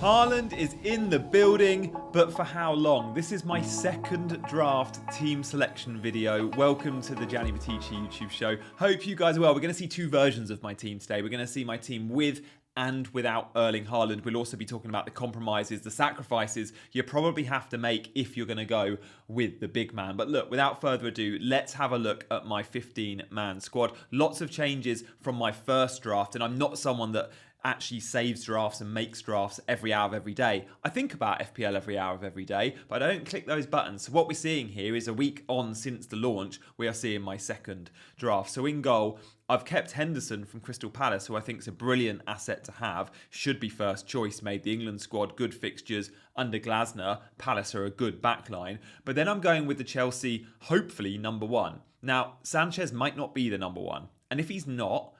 Haaland is in the building, but for how long? This is my second draft team selection video. Welcome to the Gianni YouTube show. Hope you guys are well. We're going to see two versions of my team today. We're going to see my team with and without Erling Haaland. We'll also be talking about the compromises, the sacrifices you probably have to make if you're going to go with the big man. But look, without further ado, let's have a look at my 15-man squad. Lots of changes from my first draft, and I'm not someone that actually saves drafts and makes drafts every hour of every day. I think about FPL every hour of every day, but I don't click those buttons. So what we're seeing here is a week on since the launch, we are seeing my second draft. So in goal, I've kept Henderson from Crystal Palace, who I think is a brilliant asset to have. Should be first choice, made the England squad, good fixtures under Glasner. Palace are a good backline. But then I'm going with the Chelsea, hopefully, number one. Now, Sanchez might not be the number one. And if he's not,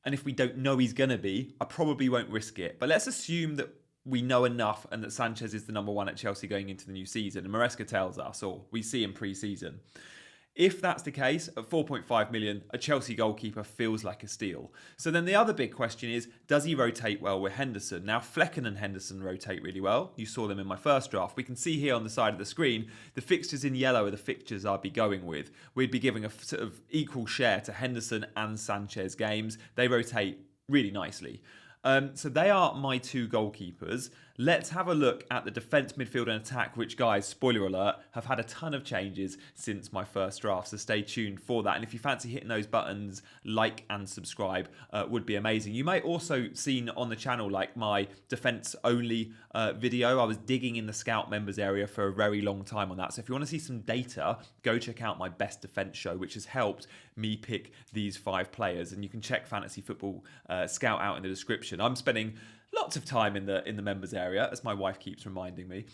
and if we don't know he's going to be, I probably won't risk it. But let's assume that we know enough and that Sanchez is the number one at Chelsea going into the new season. And Maresca tells us, or we see in pre-season. If that's the case, at 4.5 million, a Chelsea goalkeeper feels like a steal. So then the other big question is, does he rotate well with Henderson? Now, Flecken and Henderson rotate really well. You saw them in my first draft. We can see here on the side of the screen, the fixtures in yellow are the fixtures I'd be going with. We'd be giving a sort of equal share to Henderson and Sanchez games. They rotate really nicely. So they are my two goalkeepers. Let's have a look at the defence, midfield and attack, which, guys, spoiler alert, have had a ton of changes since my first draft. So stay tuned for that. And if you fancy hitting those buttons, like and subscribe would be amazing. You may also seen on the channel like my defence only video. I was digging in the scout members area for a very long time on that. So if you want to see some data, go check out my best defence show, which has helped me pick these 5 players. And you can check Fantasy Football Scout out in the description. I'm spending lots of time in the members area, as my wife keeps reminding me.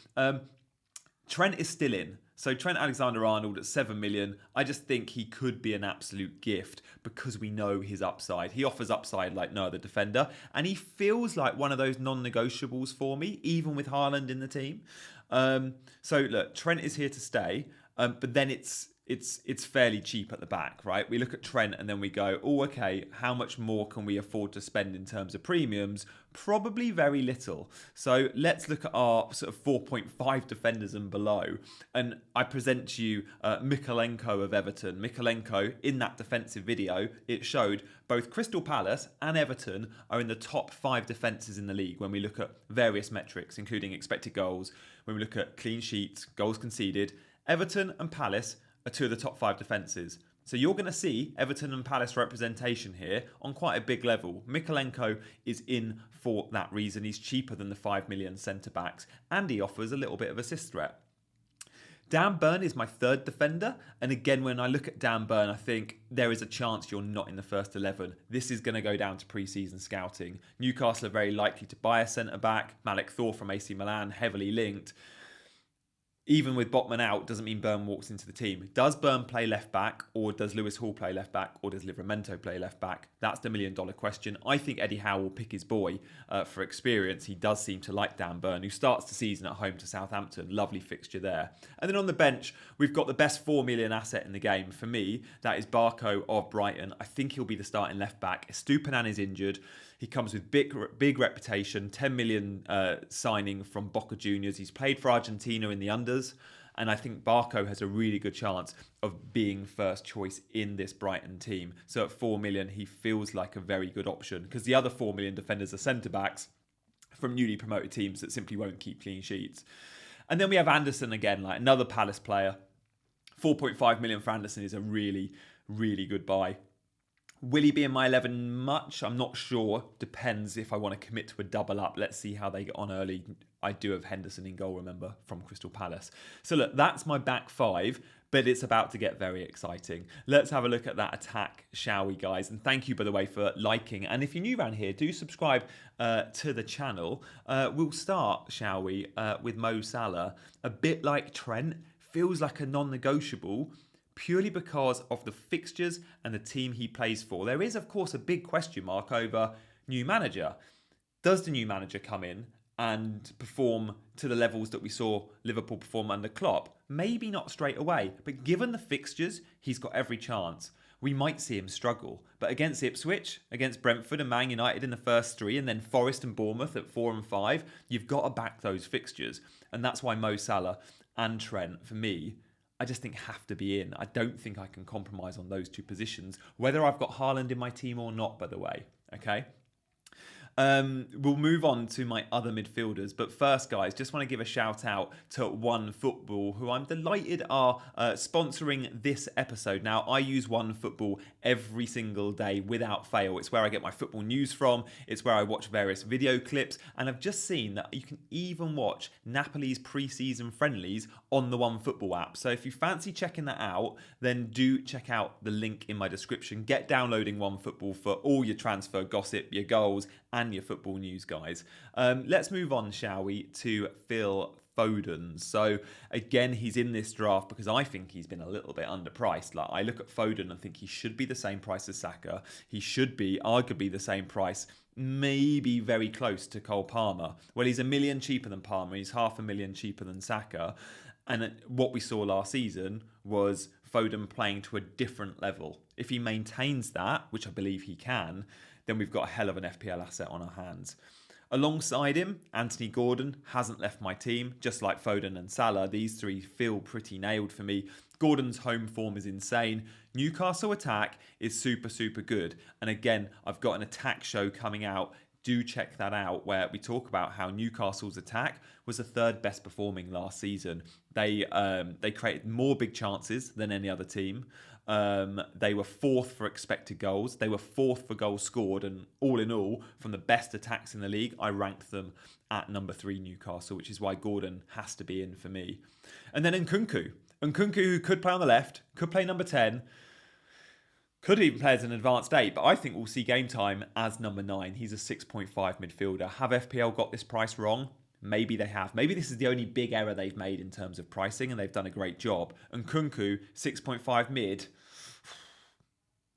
Trent is still in. So Trent Alexander-Arnold at 7 million. I just think he could be an absolute gift because we know his upside. He offers upside like no other defender. And he feels like one of those non-negotiables for me, even with Haaland in the team. So look, Trent is here to stay. But then it's fairly cheap at the back, right? We look at Trent and then we go, oh, okay, how much more can we afford to spend in terms of premiums? Probably very little. So let's look at our sort of 4.5 defenders and below. And I present to you Mykolenko of Everton. Mykolenko, in that defensive video, it showed both Crystal Palace and Everton are in the top 5 defences in the league when we look at various metrics, including expected goals, when we look at clean sheets, goals conceded. Everton and Palace are 2 of the top 5 defences. So you're going to see Everton and Palace representation here on quite a big level. Mykolenko is in for that reason. He's cheaper than the 5 million centre-backs and he offers a little bit of assist threat. Dan Burn is my 3rd defender. And again, when I look at Dan Burn, I think there is a chance you're not in the first 11. This is going to go down to pre-season scouting. Newcastle are very likely to buy a centre-back. Malik Thor from AC Milan, heavily linked. Even with Botman out, doesn't mean Burn walks into the team. Does Burn play left back, or does Lewis Hall play left back, or does Livramento play left back? That's the million-dollar question. I think Eddie Howe will pick his boy for experience. He does seem to like Dan Burn, who starts the season at home to Southampton. Lovely fixture there. And then on the bench, we've got the best 4 million asset in the game. For me, that is Barco of Brighton. I think he'll be the starting left back. Estupinan is injured. He comes with big reputation, 10 million signing from Boca Juniors. He's played for Argentina in the unders. And I think Barco has a really good chance of being first choice in this Brighton team. So at 4 million, he feels like a very good option because the other 4 million defenders are centre-backs from newly promoted teams that simply won't keep clean sheets. And then we have Anderson again, like another Palace player. 4.5 million for Anderson is a really, really good buy. Will he be in my 11 much? I'm not sure. Depends if I want to commit to a double up. Let's see how they get on early. I do have Henderson in goal, remember, from Crystal Palace. So look, that's my back 5, but it's about to get very exciting. Let's have a look at that attack, shall we, guys? And thank you, by the way, for liking. And if you're new around here, do subscribe to the channel. We'll start, shall we, with Mo Salah. A bit like Trent, feels like a non-negotiable, purely because of the fixtures and the team he plays for. There is, of course, a big question mark over new manager. Does the new manager come in and perform to the levels that we saw Liverpool perform under Klopp? Maybe not straight away, but given the fixtures, he's got every chance. we might see him struggle. But against Ipswich, against Brentford and Man United in the first three, and then Forest and Bournemouth at 4 and 5, you've got to back those fixtures. And that's why Mo Salah and Trent, for me, I just think have to be in. I don't think I can compromise on those two positions, whether I've got Haaland in my team or not, by the way. Okay? We'll move on to my other midfielders. But first, guys, just want to give a shout out to OneFootball, who I'm delighted are sponsoring this episode. Now, I use OneFootball every single day without fail. It's where I get my football news from. It's where I watch various video clips. And I've just seen that you can even watch Napoli's pre-season friendlies on the OneFootball app. So if you fancy checking that out, then do check out the link in my description. Get downloading OneFootball for all your transfer gossip, your goals, and your football news, guys. Let's move on, shall we, to Phil Foden. So again, he's in this draft because I think he's been a little bit underpriced. Like, I look at Foden and think he should be the same price as Saka. He should be arguably the same price, maybe very close to Cole Palmer. Well, he's $1 million cheaper than Palmer. He's $500,000 cheaper than Saka. And what we saw last season was Foden playing to a different level. If he maintains that, which I believe he can, then we've got a hell of an FPL asset on our hands. Alongside him, Anthony Gordon hasn't left my team, just like Foden and Salah. These three feel pretty nailed for me. Gordon's home form is insane. Newcastle attack is super, super good. And again, I've got an attack show coming out. Do check that out, where we talk about how Newcastle's attack was the third best performing last season. They created more big chances than any other team. They were fourth for expected goals. They were fourth for goals scored. And all in all, from the best attacks in the league, I ranked them at number 3, Newcastle, which is why Gordon has to be in for me. And then Nkunku. Nkunku, who could play on the left, could play number 10, could even play as an advanced 8, but I think we'll see game time as number 9. He's a 6.5 midfielder. Have FPL got this price wrong? Maybe they have. Maybe this is the only big error they've made in terms of pricing, and they've done a great job. And Nkunku, 6.5 mid,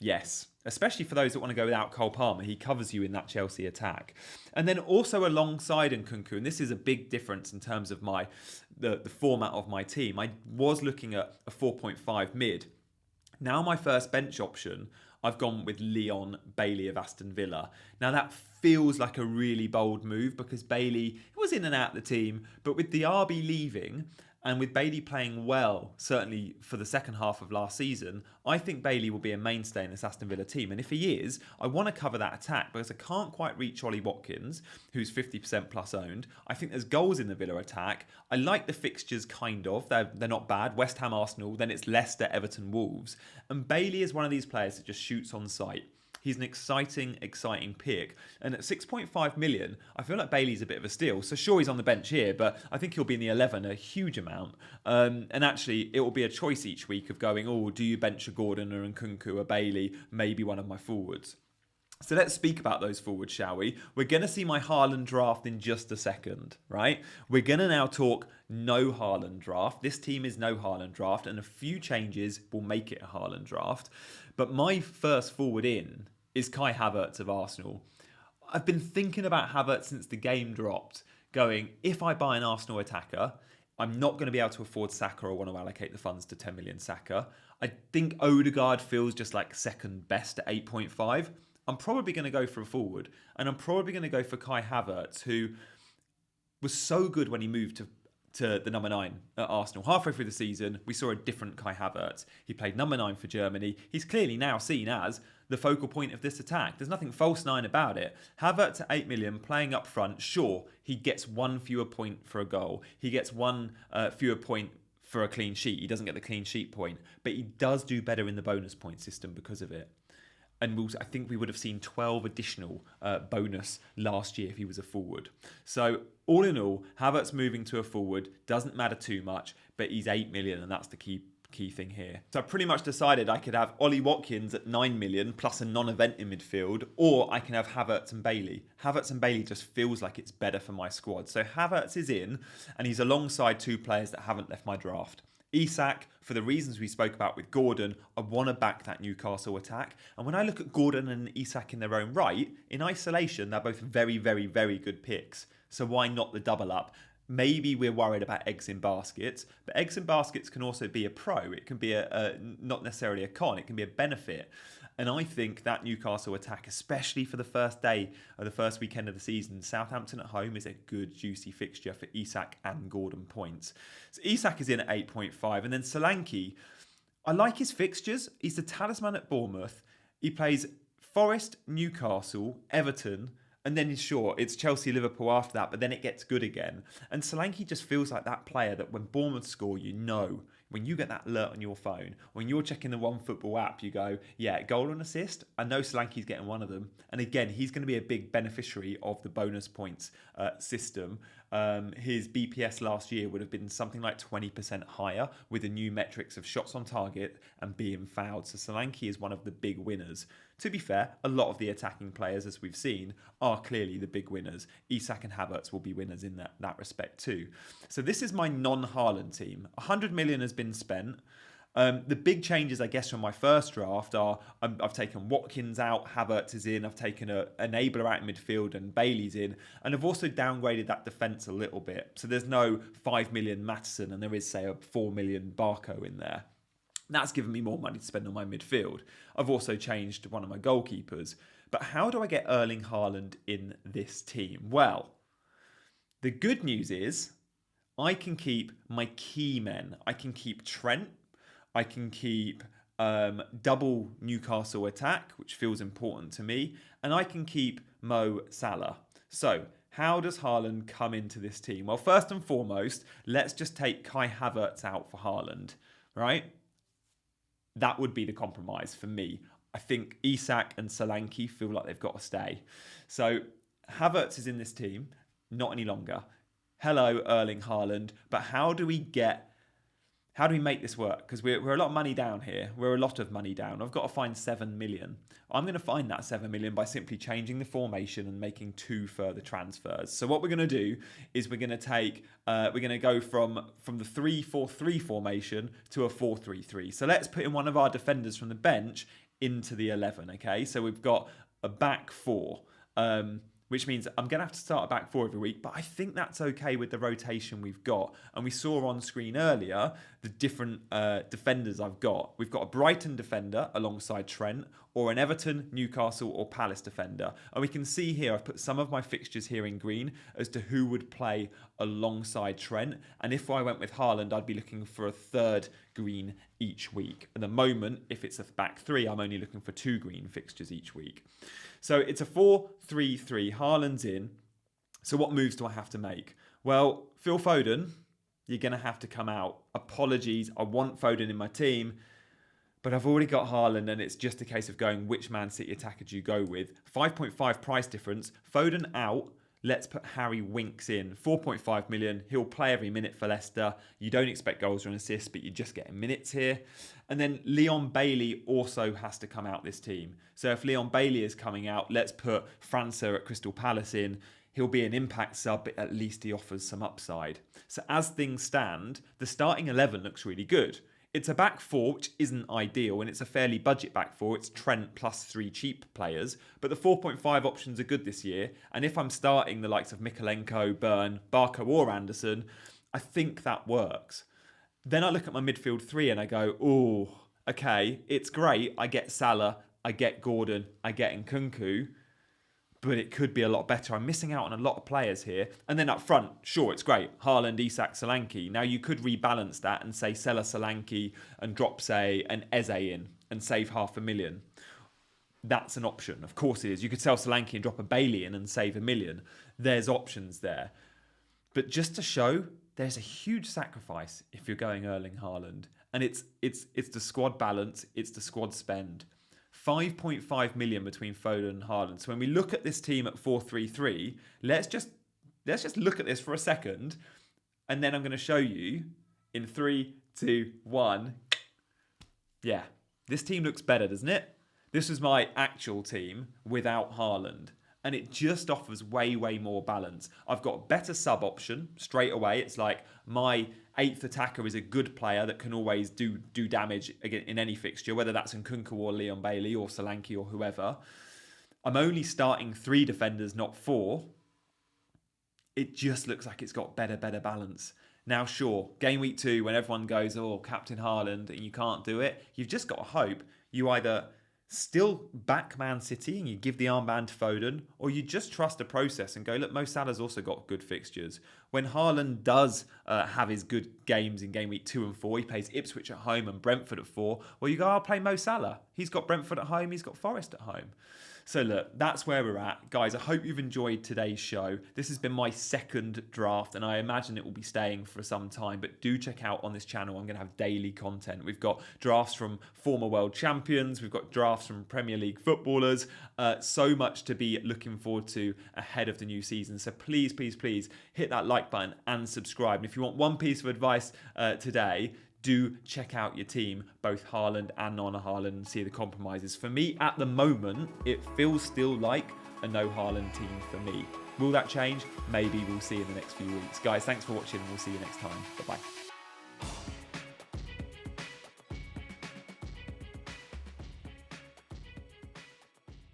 yes. Especially for those that want to go without Cole Palmer. He covers you in that Chelsea attack. And then also alongside Nkunku, and this is a big difference in terms of the format of my team, I was looking at a 4.5 mid. Now my first bench option, I've gone with Leon Bailey of Aston Villa. Now that feels like a really bold move because Bailey was in and out of the team, but with the RB leaving and with Bailey playing well, certainly for the second half of last season, I think Bailey will be a mainstay in this Aston Villa team. And if he is, I want to cover that attack because I can't quite reach Ollie Watkins, who's 50% plus owned. I think there's goals in the Villa attack. I like the fixtures, kind of. They're not bad. West Ham, Arsenal, then it's Leicester, Everton, Wolves. And Bailey is one of these players that just shoots on sight. He's an exciting pick. And at 6.5 million, I feel like Bailey's a bit of a steal. So sure, he's on the bench here, but I think he'll be in the 11 a huge amount. And actually, it will be a choice each week of going, oh, do you bench a Gordon or Nkunku or Bailey, maybe one of my forwards. So let's speak about those forwards, shall we? We're going to see my Haaland draft in just a second, right? We're going to now talk no Haaland draft. This team is no Haaland draft, and a few changes will make it a Haaland draft. But my first forward in is Kai Havertz of Arsenal. I've been thinking about Havertz since the game dropped, going, if I buy an Arsenal attacker, I'm not going to be able to afford Saka or want to allocate the funds to 10 million Saka. I think Odegaard feels just like second best at 8.5. I'm probably going to go for a forward, and I'm probably going to go for Kai Havertz, who was so good when he moved to the number 9 at Arsenal. Halfway through the season, we saw a different Kai Havertz. He played number 9 for Germany. He's clearly now seen as the focal point of this attack. There's nothing false 9 about it. Havertz at 8 million, playing up front, sure, he gets 1 fewer point for a goal. He gets 1 fewer point for a clean sheet. He doesn't get the clean sheet point, but he does do better in the bonus point system because of it. And I think we would have seen 12 additional bonus last year if he was a forward. So all in all, Havertz moving to a forward doesn't matter too much, but he's 8 million, and that's the key thing here. So I pretty much decided I could have Ollie Watkins at 9 million plus a non-event in midfield, or I can have Havertz and Bailey. Havertz and Bailey just feels like it's better for my squad. So Havertz is in, and he's alongside 2 players that haven't left my draft. Isak, for the reasons we spoke about with Gordon, I want to back that Newcastle attack. And when I look at Gordon and Isak in their own right, in isolation, they're both very, very, very good picks. So why not the double up? maybe we're worried about eggs in baskets, but eggs in baskets can also be a pro. It can be a not necessarily a con, it can be a benefit. And I think that Newcastle attack, especially for the first day of the first weekend of the season, Southampton at home is a good, juicy fixture for Isak and Gordon points. So Isak is in at 8.5. And then Solanke, I like his fixtures. He's the talisman at Bournemouth. He plays Forest, Newcastle, Everton, and then sure, it's Chelsea, Liverpool after that, but then it gets good again. And Solanke just feels like that player that when Bournemouth score, you know, when you get that alert on your phone, when you're checking the OneFootball app, you go, yeah, goal and assist. I know Solanke's getting one of them. And again, he's going to be a big beneficiary of the bonus points system. His BPS last year would have been something like 20% higher with the new metrics of shots on target and being fouled. So Solanke is one of the big winners. To be fair, a lot of the attacking players, as we've seen, are clearly the big winners. Isak and Havertz will be winners in that respect too. So this is my non-Haaland team. 100 million has been spent. The big changes, I guess, from my first draft are I've taken Watkins out, Havertz is in, I've taken an enabler out in midfield and Bailey's in, and I've also downgraded that defence a little bit. So there's no 5 million Matheson and there is, say, a 4 million Barco in there. That's given me more money to spend on my midfield. I've also changed one of my goalkeepers. But how do I get Erling Haaland in this team? Well, the good news is I can keep my key men. I can keep Trent. I can keep double Newcastle attack, which feels important to me. And I can keep Mo Salah. So how does Haaland come into this team? Well, first and foremost, let's just take Kai Havertz out for Haaland, right? That would be the compromise for me. I think Isak and Solanke feel like they've got to stay. So Havertz is in this team, not any longer. Hello, Erling Haaland. But how do we make this work? Because we're a lot of money down here. We're a lot of money down. I've got to find 7 million. I'm going to find that 7 million by simply changing the formation and making 2 further transfers. So what we're going to do is we're going to go from the 3-4-3 formation to a 4-3-3. So let's put in one of our defenders from the bench into the 11, okay? So we've got a back 4. Which means I'm going to have to start a back 4 every week, but I think that's okay with the rotation we've got. And we saw on screen earlier the different defenders I've got. We've got a Brighton defender alongside Trent, or an Everton, Newcastle or Palace defender. And we can see here, I've put some of my fixtures here in green as to who would play alongside Trent. And if I went with Haaland, I'd be looking for a 3rd green each week. At the moment, if it's a back 3, I'm only looking for 2 green fixtures each week. So it's a 4-3-3. Haaland's in. So what moves do I have to make? Well, Phil Foden, you're going to have to come out. Apologies, I want Foden in my team, but I've already got Haaland, and it's just a case of going, which Man City attacker do you go with? 5.5 price difference. Foden out. Let's put Harry Winks in. 4.5 million. He'll play every minute for Leicester. You don't expect goals or an assist, but you're just getting minutes here. And then Leon Bailey also has to come out this team. So if Leon Bailey is coming out, let's put França at Crystal Palace in. He'll be an impact sub, but at least he offers some upside. So as things stand, the starting 11 looks really good. It's a back 4, which isn't ideal, and it's a fairly budget back 4. It's Trent plus 3 cheap players, but the 4.5 options are good this year. And if I'm starting the likes of Mikalenko, Byrne, Barco or Anderson, I think that works. Then I look at my midfield 3 and I go, oh, okay, it's great. I get Salah, I get Gordon, I get Nkunku, but it could be a lot better. I'm missing out on a lot of players here. And then up front, sure, it's great. Haaland, Isak, Solanke. Now you could rebalance that and say sell a Solanke and drop, say, an Eze in and save 500,000. That's an option. Of course it is. You could sell Solanke and drop a Bailey in and save 1 million. There's options there. But just to show, there's a huge sacrifice if you're going Erling Haaland. And it's the squad balance, it's the squad spend. 5.5 million between Foden and Haaland. So when we look at this team at 4-3-3, let's just look at this for a second, and then I'm going to show you in 3, 2, 1. Yeah, this team looks better, doesn't it? This was my actual team without Haaland, and it just offers way more balance. I've got a better sub option straight away. It's like my 8th attacker is a good player that can always do damage again in any fixture, whether that's Nkunku or Leon Bailey or Solanke or whoever. I'm only starting 3 defenders, not 4. it just looks like it's got better balance. Now, sure, game week 2, when everyone goes, oh, Captain Haaland, and you can't do it, you've just got to hope you either still back Man City and you give the armband to Foden, or you just trust the process and go, look, Mo Salah's also got good fixtures. When Haaland does have his good games in game week 2 and 4, he plays Ipswich at home and Brentford at 4, well, you go, I'll play Mo Salah. He's got Brentford at home, he's got Forest at home. So look, that's where we're at. Guys, I hope you've enjoyed today's show. This has been my second draft, and I imagine it will be staying for some time, but do check out on this channel. I'm going to have daily content. We've got drafts from former world champions. We've got drafts from Premier League footballers. So much to be looking forward to ahead of the new season. So please, please, please hit that like button and subscribe. And if you want one piece of advice today, do check out your team, both Haaland and non-Haaland, and see the compromises. For me, at the moment, it feels still like a no Haaland team for me. Will that change? Maybe we'll see in the next few weeks. Guys, thanks for watching, and we'll see you next time. Bye-bye.